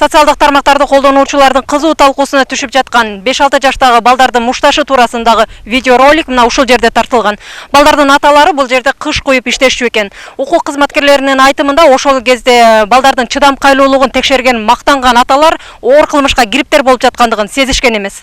Социалдык тармактарды колдонуучулардын кызуу талкуусуна түшүп жаткан 5-6 жаштагы балдардын мушташы туурасындагы видеоролик мына ушул жерде тартылган. Балдардын аталары бул жерде кыш коюп иштешчү экен. Укук кызматкерлеринин айтымында ошол кезде балдардын чыдамкайлуулугун текшерген мактанган аталар оор кылмышка кириптер болуп жаткандыгын сезишкен эмес.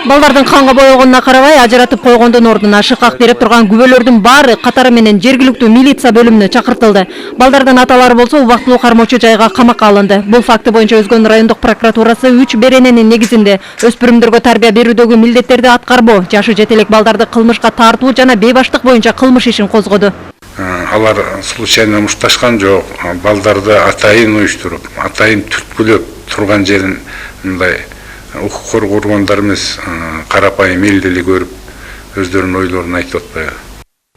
Балдардын канга боёгонуна карабай ажыратып койгондун ордуна шыкак берип турган күбөлөрдүн баары катары менен жергиликтүү милиция бөлүмүнө чакыртылды. Балдардын аталары болсо убактылуу кармоочу жайга камакка алынды. Бул факты боюнча Өзгөн райондук прокуратурасы 3 берененин негизинде өспүрүмдөргө тарбия берүүдөгү милдеттерди аткарбоо, жашы жете элек балдарды кылмышка тартуу жана бейбаштык боюнча кылмыш ишин козгоду. Алар случайно мушташкан жок. Балдарды атайын уюштуруп, атайын түрткүлөп турган жерин мындай укук коргоо органдары эмес, карапайым эл деле көрүп, өздөрүнүн ойлорун айтып атпайбы.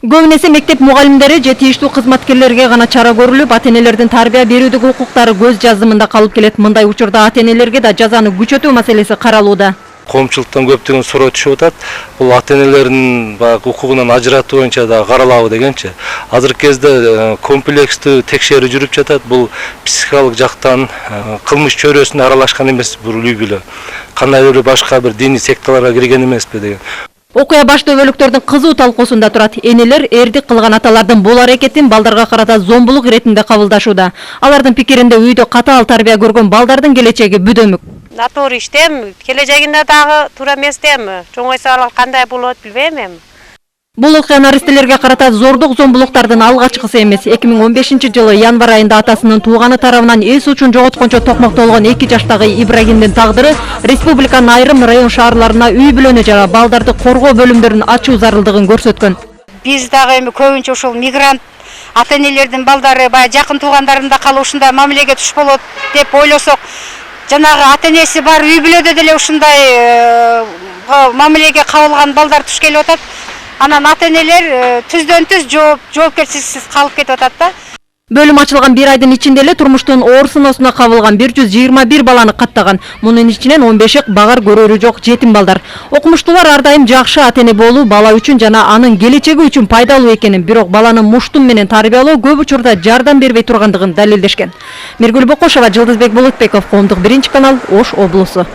Көбүнесе мектеп мугалимдери же тийиштүү кызматкерлерге гана чара көрүлүп, ата-энелердин тарбия берүүдөгү укуктары көз жазымында калып келет. Мындай учурда ата-энелерге да жазаны күчөтүү маселеси каралууда. Коомчулуктан көптөгөн суроо түшүп атат. Бул ата-энелердин укугунан ажыратуу боюнча да каралабы дегенчи. Азыркы кезде комплекстүү текшерүү жүрүп жатат. Бул психикалык жактан кылмыш чөйрөсүнө аралашкан эмес бул үй бүлө. Кандай эле башка бир диний секталарга кирген эмеспи деген. Окуя баш дөбөлүктөрдүн кызуу талкуусунда турат. Энелер эрдик кылган аталардын бул аракетин балдарга карата зомбулук иретинде кабылдашууда. Алардын пикиринде үйдө катаал тарбия көргөн балдардын келечеги бүдөмүк. Натур иштем, келечегинде дагы туура эмес дем. Чоңойсо алар кандай болот билбейм эми. Бул окуя наристелерге карата зордук зомбулуктардын алгачкысы эмес. 2015-жылы январь айында атасынын тууганы тарабынан эс учун жоготкончо токмоктолгон 2 жаштагы Ибрагимдин тагдыры республиканын айрым район шаарларына үй бүлөнү жана балдарды коргоо бөлүмдөрүн ачуу зарылдыгын көрсөткөн. Биз дагы эми көбүнчө ушул мигрант ата-энелердин балдары баягы жакын туугандарында калып ушундай мамилеге туш болот деп ойлосок, жанагы ата-энеси бар үй бүлөдө деле ушундай мамилеге кабылган балдар туш келип атат. Анан ата-энелер түздөн түз жоопкерчиликсиз калып кетип атат да. Бөлүм ачылган 1 айдын ичинде эле турмуштун оор сыноосуна кабылган 121 баланы каттаган. Мунун ичинен 15 багар көрөрү жок жетим балдар. Окумуштуулар ар дайым жакшы ата-эне болуу бала үчүн жана анын келечеги үчүн пайдалуу экенин, бирок баланы муштум менен тарбиялоо көп учурда жардам бербей тургандыгын далилдешкен. Миргүл Бокошова, Жылдызбек Болотбеков, Коомдук 1 канал, Ош облусу.